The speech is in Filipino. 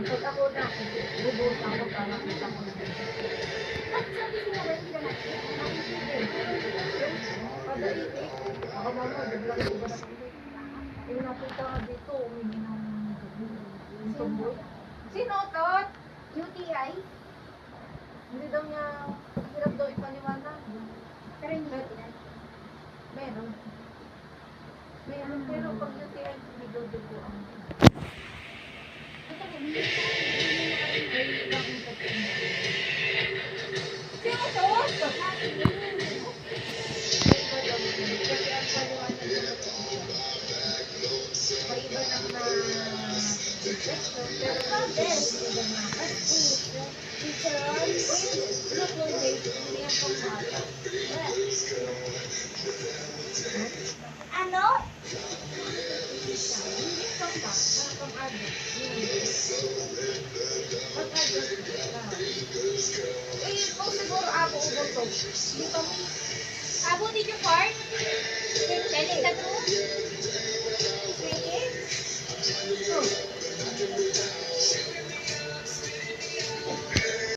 Pag ako na, bubuhos ako para makita ko na. At sabi ko ba hindi ka nakikita? Kada itik, ako mama, biglang iba na itik. Yung nakita ka dito, umingi ng tumboy. Sino tot? UTI? Hindi daw niya, hirap daw ipaliwanag. Pero hindi UTI. Meron. Meron, pero pag UTI, hindi daw dugo ang sino tot? Paiba lang na infection, pero Ano? kung siguro ako ubutok, dito mo Abo, did you fart?